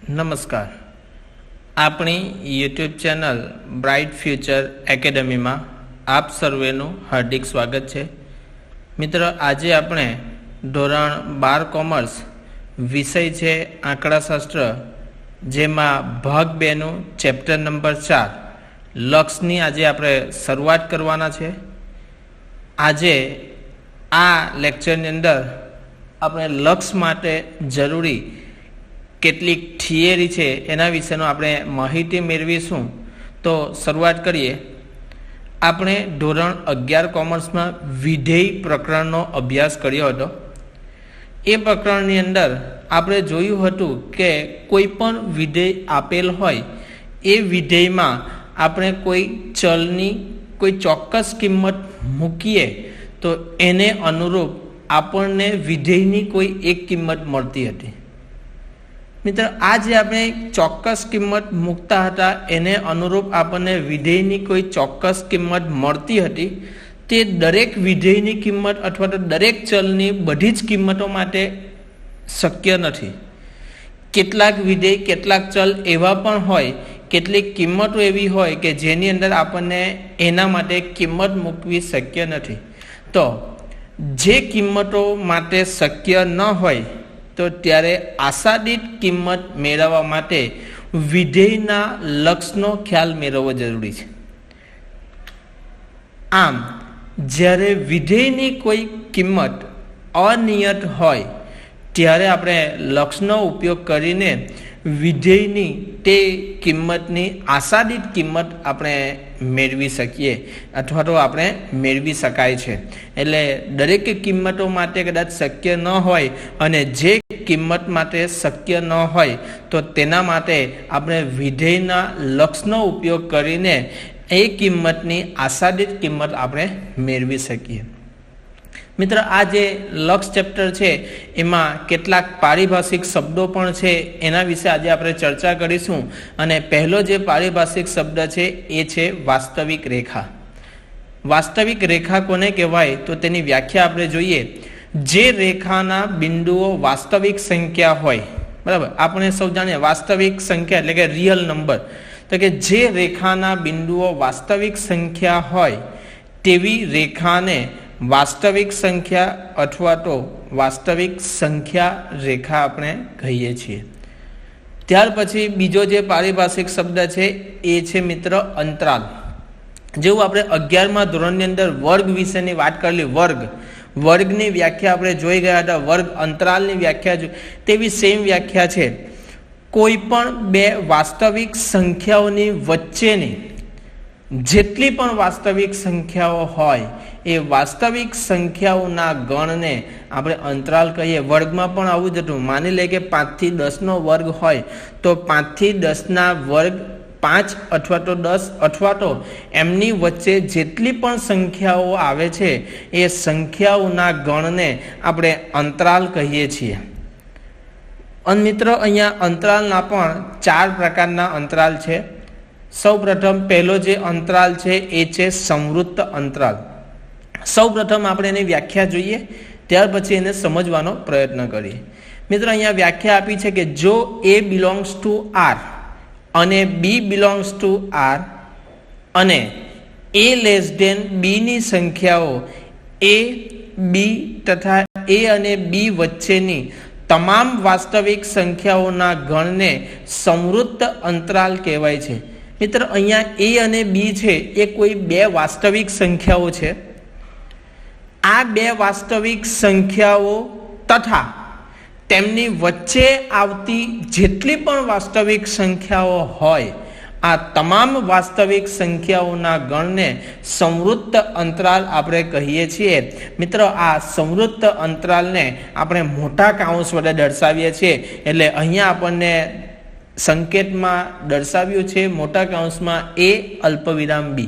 નમસ્કાર. આપણી YouTube channel bright future એકેડમીમાં આપ સર્વેનું હાર્દિક સ્વાગત છે. મિત્રો, આજે આપણે ધોરણ 12 કોમર્સ વિષય છે આંકડાશાસ્ત્ર, જેમાં ભાગ 2નું ચેપ્ટર નંબર 4 લક્ષની આજે આપણે શરૂઆત કરવાના છે. આજે આ લેક્ચરની અંદર આપણે લક્ષ માટે જરૂરી કેટલીક થિયરી છે એના વિશેનો આપણે માહિતી મેળવીશું. તો શરૂઆત કરીએ. આપણે ધોરણ 11 કોમર્સમાં વિધેય પ્રકરણનો અભ્યાસ કર્યો હતો. એ પ્રકરણની અંદર આપણે જોયું હતું કે કોઈ પણ વિધેય આપેલ હોય એ વિધેયમાં આપણે કોઈ ચલની કોઈ ચોક્કસ કિંમત મૂકીએ તો એને અનુરૂપ આપણને વિધેયની કોઈ એક કિંમત મળતી હતી. મિત્રો, આ જે આપણે ચોક્કસ કિંમત મૂકતા હતા એને અનુરૂપ આપણને વિધેયની કોઈ ચોક્કસ કિંમત મળતી હતી. તે દરેક વિધેયની કિંમત અથવા તો દરેક ચલની બધી જ કિંમતો માટે શક્ય નથી. કેટલાક વિધેય કેટલાક ચલ એવા પણ હોય, કેટલીક કિંમતો એવી હોય કે જેની અંદર આપણને એના માટે કિંમત મૂકવી શક્ય નથી. તો જે કિંમતો માટે શક્ય ન હોય તો ત્યારે આશાદિત કિંમત મેળવવા માટે વિધેયના લક્ષનો ખ્યાલ મેળવવો જરૂરી છે. આમ જ્યારે વિધેયની કોઈ કિંમત અનિયત હોય ત્યારે આપણે લક્ષનો ઉપયોગ કરીને વિધેયની તે કિંમતની આશાદિત કિંમત આપણે મેળવી શકીએ અથવા તો આપણે મેળવી શકાય છે. એટલે દરેક કિંમતો માટે કદાચ શક્ય ન હોય અને જે કિંમત માટે શક્ય ન હોય તો તેના માટે આપણે વિધેયના લક્ષનો ઉપયોગ કરીને એ કિંમતની આશાદિત કિંમત આપણે મેળવી શકીએ. મિત્ર, આ જે લક્ષ ચેપ્ટર છે એમાં કેટલાક પારિભાષિક શબ્દો પણ છે, એના વિશે આજે આપણે ચર્ચા કરીશું. અને પહેલો જે પારિભાષિક શબ્દ છે એ છે વાસ્તવિક રેખા. વાસ્તવિક રેખા કોને કહેવાય તો તેની વ્યાખ્યા આપણે જોઈએ. જે રેખાના બિંદુઓ વાસ્તવિક સંખ્યા હોય, બરાબર, આપણે સૌ જાણીએ વાસ્તવિક સંખ્યા એટલે કે રિયલ નંબર, તો કે જે રેખાના બિંદુઓ વાસ્તવિક સંખ્યા હોય તેવી રેખાને વાસ્તવિક સંખ્યા અથવા તો વાસ્તવિક સંખ્યા રેખા આપણે કહીએ છીએ. ત્યાર પછી બીજો જે પારિભાષિક શબ્દ છે એ છે મિત્ર અંતરાલ. જેવું આપણે 11મા ધોરણની અંદર વર્ગ વિશેની વાત કરેલી, વર્ગની વ્યાખ્યા આપણે જોઈ ગયા હતા, વર્ગ અંતરાલની વ્યાખ્યા તેવી સેમ વ્યાખ્યા છે. કોઈ પણ બે વાસ્તવિક સંખ્યાઓની વચ્ચેની જેટલી પણ વાસ્તવિક સંખ્યાઓ હોય એ વાસ્તવિક સંખ્યાઓના ગણને આપણે અંતરાલ કહીએ. વર્ગમાં પણ આવું જ હતું. માની લે કે 5 થી 10નો વર્ગ હોય તો 5 થી 10ના વર્ગ 5 અથવા તો 10 અથવા તો એમની વચ્ચે જેટલી પણ સંખ્યાઓ આવે છે એ સંખ્યાઓના ગણને આપણે અંતરાલ કહીએ છીએ. અને મિત્રો, અહીંયા અંતરાલના પણ 4 પ્રકારના અંતરાલ છે. સૌ પ્રથમ પહેલો જે અંતરાલ છે એ છે સંવૃત્ત અંતરાલ. સૌ પ્રથમ આપણે એની વ્યાખ્યા જોઈએ, ત્યાર પછી એને સમજવાનો પ્રયત્ન કરીએ. મિત્રો, અહીંયા વ્યાખ્યા આપી છે કે જો A belongs to R અને B belongs to R અને A less than B ની સંખ્યાઓ A, B તથા A અને B વચ્ચેની તમામ વાસ્તવિક સંખ્યાઓના ગણને સંવૃત્ત અંતરાલ કહેવાય છે. મિત્ર, અહીંયા A અને B છે એ કોઈ બે વાસ્તવિક સંખ્યાઓ છે. આ બે વાસ્તવિક સંખ્યાઓ તથા તેમની વચ્ચે આવતી જેટલી પણ વાસ્તવિક સંખ્યાઓ હોય આ તમામ વાસ્તવિક સંખ્યાઓના ગણને સંવૃત્ત અંતરાલ આપણે કહીએ છીએ. મિત્રો, આ સંવૃત્ત અંતરાલને આપણે મોટા કાઉન્સ વડે દર્શાવીએ છીએ. એટલે અહીંયા આપણને સંકેતમાં દર્શાવ્યું છે મોટા કાઉન્સમાં A અલ્પવિરામ B.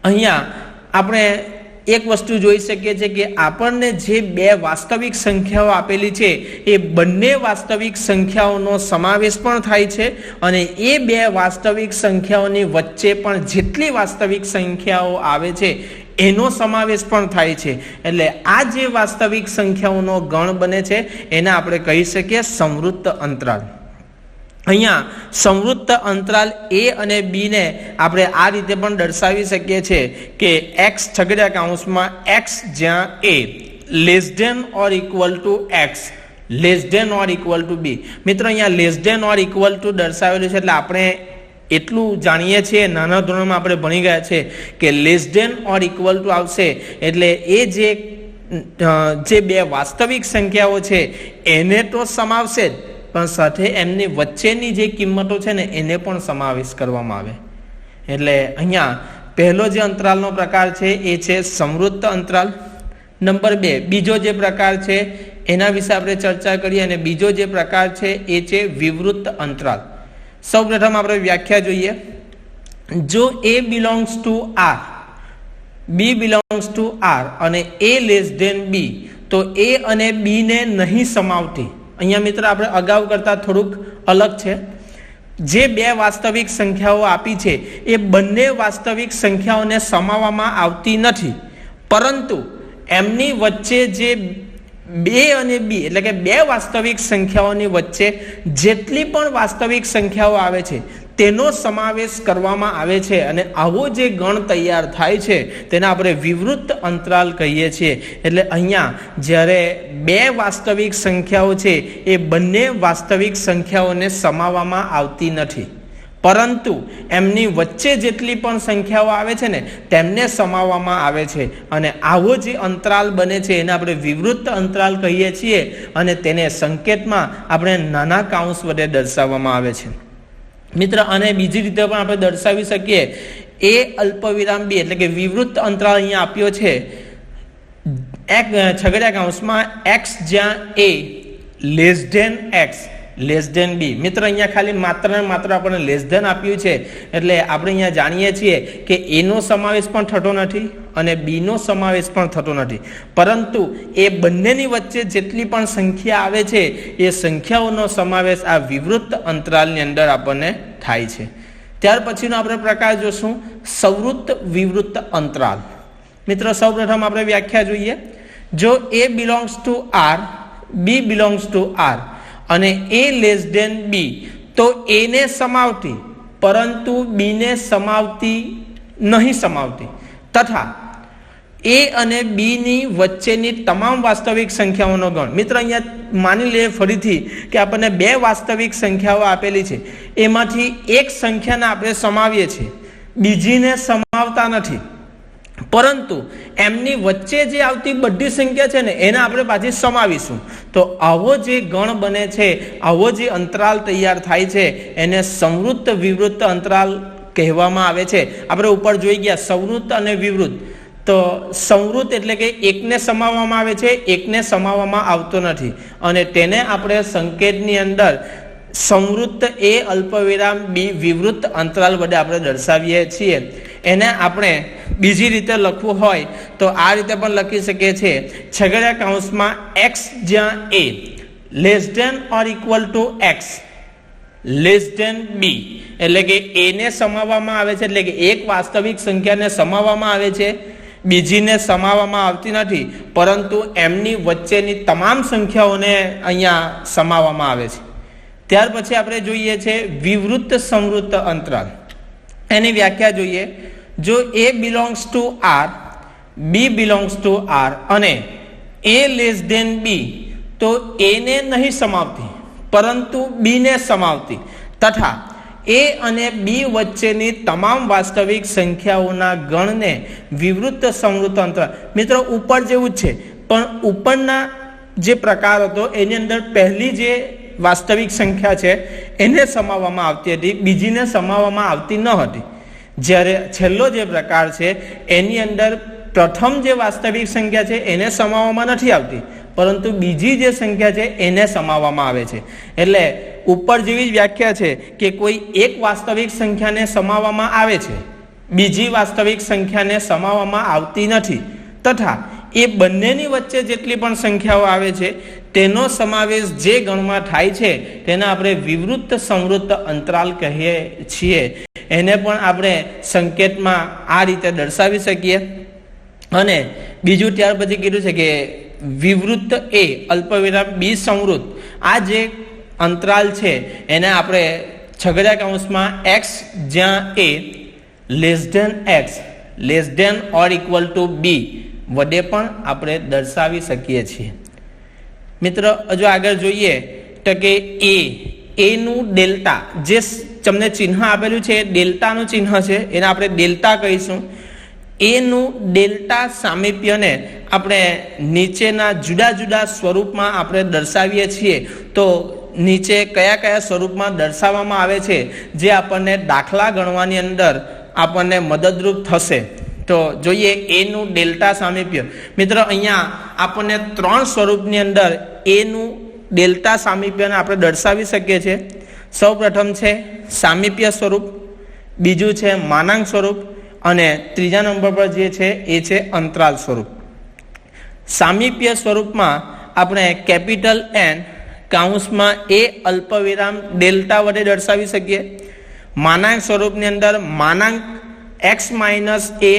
અહીંયા આપણે એક વસ્તુ જોઈ શકીએ છીએ કે આપણને જે બે વાસ્તવિક સંખ્યાઓ આપેલી છે એ બંને વાસ્તવિક સંખ્યાઓનો સમાવેશ પણ થાય છે અને એ બે વાસ્તવિક સંખ્યાઓની વચ્ચે પણ જેટલી વાસ્તવિક સંખ્યાઓ આવે છે એનો સમાવેશ પણ થાય છે. એટલે આ જે વાસ્તવિક સંખ્યાઓનો ગણ બને છે એને આપણે કહી શકીએ સંવૃત્ત અંતરાલ. અહીંયા સંવૃત્ત અંતરાલ એ અને બી ને આપણે આ રીતે પણ દર્શાવી શકીએ છીએ કે એક્સ છગડીયા કૌંસમાં એક્સ જ્યાં a less than or equal to x less than or equal to b. મિત્રો અહીંયા less than or equal to દર્શાવેલું છે એટલે આપણે એટલું જાણીએ છીએ, નાના ધોરણમાં આપણે ભણી ગયા છે કે less than or equal to આવશે એટલે એ જે બે વાસ્તવિક સંખ્યાઓ છે એને તો સમાવશે જ, પણ સાથે એમની વચ્ચેની જે કિંમતો છે ને એને પણ સમાવેશ કરવામાં આવે. એટલે અહીંયા પહેલો જે અંતરાલનો પ્રકાર છે એ છે સંવૃત્ત અંતરાલ. નંબર 2 બીજો જે પ્રકાર છે એના વિશે આપણે ચર્ચા કરીએ અને બીજો જે પ્રકાર છે એ છે વિવૃત્ત અંતરાલ. સૌપ્રથમ આપણે વ્યાખ્યા જોઈએ. જો A belongs to R, B belongs to R અને A લેસ ધેન B તો A અને B ને નહીં સમાવતી. અહીંયા મિત્ર આપણે અગાઉ કરતા થોડુંક અલગ છે. જે બે વાસ્તવિક સંખ્યાઓ આપી છે એ બંને વાસ્તવિક સંખ્યાઓને સમાવવામાં આવતી નથી, પરંતુ એમની વચ્ચે જે બે અને બી એટલે કે બે વાસ્તવિક સંખ્યાઓની વચ્ચે જેટલી પણ વાસ્તવિક સંખ્યાઓ આવે છે તેનો સમાવેશ કરવામાં આવે છે અને આવો જે ગણ તૈયાર થાય છે તેને આપણે વિવૃત્ત અંતરાલ કહીએ છીએ. એટલે અહીંયા જ્યારે બે વાસ્તવિક સંખ્યાઓ છે એ બંને વાસ્તવિક સંખ્યાઓને સમાવવામાં આવતી નથી, પરંતુ એમની વચ્ચે જેટલી પણ સંખ્યાઓ આવે છે ને તેમને સમાવવામાં આવે છે અને આવો જે અંતરાલ બને છે એને આપણે વિવૃત્ત અંતરાલ કહીએ છીએ અને તેને સંકેતમાં આપણે નાના કૌંસ વડે દર્શાવવામાં આવે છે. મિત્ર અને બીજી રીતે પણ આપણે દર્શાવી શકીએ. એ અલ્પવિરામ બી એટલે કે વિવૃત્ત અંતરાલ અહીંયા આપ્યો છે છગડીયા કૌંસમાં એક્સ જ્યાં a less than x less than b. મિત્ર અહીંયા ખાલી માત્ર ને માત્ર આપણને લેસ ધેન આપ્યું છે એટલે આપણે અહીંયા જાણીએ છીએ કે એનો સમાવેશ પણ થતો નથી અને બીનો સમાવેશ પણ થતો નથી, પરંતુ એ બંનેની વચ્ચે જેટલી પણ સંખ્યા આવે છે એ સંખ્યાઓનો સમાવેશ આ વિવૃત્ત અંતરાલની અંદર આપણને થાય છે. ત્યાર પછીનો આપણે પ્રકાર જોશું સંવૃત્ત વિવૃત્ત અંતરાલ. મિત્ર સૌપ્રથમ આપણે વ્યાખ્યા જોઈએ. જો A belongs to R, B belongs to R અને A લેસ ધેન B તો A ને સમાવતી પરંતુ B ને સમાવતી નહીં સમાવતી તથા A અને B ની વચ્ચેની તમામ વાસ્તવિક સંખ્યાઓનો ગણ. મિત્ર અહીંયા માની લઈએ ફરીથી કે આપણને બે વાસ્તવિક સંખ્યાઓ આપેલી છે, એમાંથી એક સંખ્યાને આપણે સમાવીએ છીએ, બીજીને સમાવતા નથી, પરંતુ એમની વચ્ચે જે આવતી બધી સંખ્યા છે ને એને આપણે પાછી સમાવીશું. તો આવો જે ગણ બને છે, આવો જે અંતરાલ તૈયાર થાય છે એને સંવૃત્ત વિવૃત્ત અંતરાલ કહેવામાં આવે છે. આપણે ઉપર જોઈ ગયા સંવૃત્ત અને વિવૃત્ત. તો સંવૃત્ત એટલે કે એકને સમાવવામાં આવે છે, એકને સમાવવામાં આવતો નથી અને તેને આપણે સંકેતની અંદર સંવૃત્ત એ અલ્પવિરામ બી વિવૃત્ત અંતરાલ વડે આપણે દર્શાવીએ છીએ. એને આપણે બીજી રીતે લખવું હોય તો આ રીતે પણ લખી શકીએ છીએ. છગડીયા કૌંસમાં એક્સ જ્યાં a less than or equal to x less than b એટલે કે એ ને સમાવવામાં આવે છે, એટલે કે એક વાસ્તવિક સંખ્યાને સમાવવામાં આવે છે, બીજીને સમાવવામાં આવતી નથી, પરંતુ એમની વચ્ચેની તમામ સંખ્યાઓને અહીંયા સમાવવામાં આવે છે. ત્યાર પછી આપણે જોઈએ છે વિવૃત્ત સંવૃત્ત અંતરાલ. એની વ્યાખ્યા જોઈએ. જો A belongs to R, B belongs to R અને A લેસ ધેન B તો A ને નહીં સમાવતી પરંતુ B ને સમાવતી તથા A અને B વચ્ચેની તમામ વાસ્તવિક સંખ્યાઓના ગણને વિવૃત્ત સંવૃત્ત અંતરાલ. મિત્રો ઉપર જેવું જ છે, પણ ઉપરના જે પ્રકાર હતો એની અંદર પહેલી જે વાસ્તવિક સંખ્યા છે એને સમાવવામાં આવતી હતી, બીજીને સમાવવામાં આવતી ન હતી. જ્યારે છેલ્લો જે પ્રકાર છે એની અંદર પ્રથમ જે વાસ્તવિક સંખ્યા છે એને સમાવવામાં નથી આવતી, પરંતુ બીજી જે સંખ્યા છે એને સમાવવામાં આવે છે. એટલે ઉપર જેવી જ વ્યાખ્યા છે કે કોઈ એક વાસ્તવિક સંખ્યાને સમાવવામાં આવે છે, બીજી વાસ્તવિક સંખ્યાને સમાવવામાં આવતી નથી તથા એ બંનેની વચ્ચે જેટલી પણ સંખ્યાઓ આવે છે તેનો સમાવેશ જે ગણમાં થાય છે તેને આપણે વિવૃત્ત સંવૃત્ત અંતરાલ કહીએ છીએ. એને પણ આપણે સંકેતમાં આ રીતે દર્શાવી શકીએ. અને બીજું ત્યાર પછી કીધું છે કે વિવૃત્ત એ અલ્પવિરામ બી સંવૃત્ત. આ જે અંતરાલ છે એને આપણે છગડીયા કૌંસમાં x જ્યાં a less than or equal to b વડે પણ આપણે દર્શાવી શકીએ છીએ. મિત્ર હજુ આગળ જોઈએ તો કે a નું ડેલ્ટા જે તમને ચિહ્ન આપેલું છે ડેલ્ટાનું ચિહ્ન છે એને આપણે ડેલ્ટા કહીશું. a નું ડેલ્ટા સામીપ્યને આપણે નીચેના જુદા જુદા સ્વરૂપમાં આપણે દર્શાવીએ છીએ. તો નીચે કયા કયા સ્વરૂપમાં દર્શાવવામાં આવે છે જે આપણને દાખલા ગણવાની અંદર આપણને મદદરૂપ થશે. તો જોઈએ a નું ડેલ્ટા સામીપ્ય. મિત્ર અહીંયા આપણને 3 સ્વરૂપની અંદર a નું ડેલ્ટા સામીપ્યને આપણે દર્શાવી શકીએ છીએ. સૌ પ્રથમ છે સામીપ્ય સ્વરૂપ, બીજું છે માનાંક સ્વરૂપ અને ત્રીજા નંબર પર જે છે એ છે અંતરાલ સ્વરૂપ. સામીપ્ય સ્વરૂપમાં આપણે કેપિટલ N કૌંસમાં a અલ્પવિરામ ડેલ્ટા વડે દર્શાવી શકીએ. માનાંક સ્વરૂપની અંદર માનાંક x માઇનસ a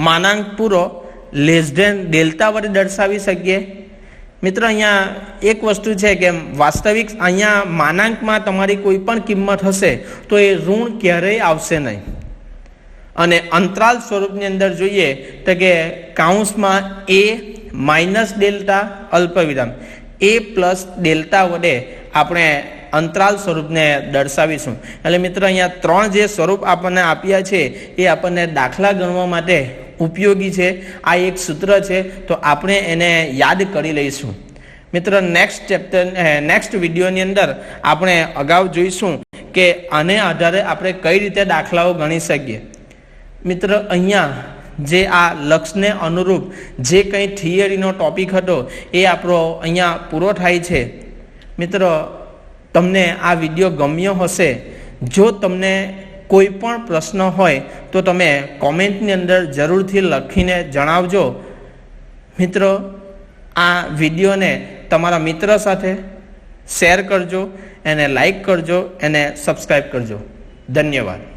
માનાંક પૂરો લેસ ધેન ડેલ્ટા વડે દર્શાવી શકીએ. મિત્રો અહીંયા એક વસ્તુ છે કે વાસ્તવિક અહીંયા માનાંકમાં તમારી કોઈ પણ કિંમત હશે તો એ ઋણ ક્યારેય આવશે નહીં. અને અંતરાલ સ્વરૂપની અંદર જોઈએ તો કે કૌંસમાં a માઇનસ ડેલ્ટા અલ્પવિરામ a પ્લસ ડેલ્ટા વડે આપણે અંતરાલ સ્વરૂપને દર્શાવીશું. એટલે મિત્રો અહીંયા 3 જે સ્વરૂપ આપણને આપ્યા છે એ આપણને દાખલા ગણવા માટે ઉપયોગી છે. આ એક સૂત્ર છે તો આપણે એને યાદ કરી લઈશું. મિત્રો નેક્સ્ટ વિડીયોની અંદર આપણે અગાઉ જોઈશું કે આને આધારે આપણે કઈ રીતે દાખલાઓ ગણી શકીએ. મિત્રો અહીંયા જે આ લક્ષને અનુરૂપ જે કંઈ થિયરીનો ટોપિક હતો એ આપણો અહીંયા પૂરો થાય છે. મિત્રો તમને આ વિડીયો ગમ્યો હશે. જો તમને કોઈ પણ પ્રશ્ન હોય તો તમે કોમેન્ટની અંદર જરૂરથી લખીને જણાવજો. મિત્રો આ વિડીયોને તમારા મિત્ર સાથે શેર કરજો, એને લાઈક કરજો, એને સબસ્ક્રાઈબ કરજો. ધન્યવાદ.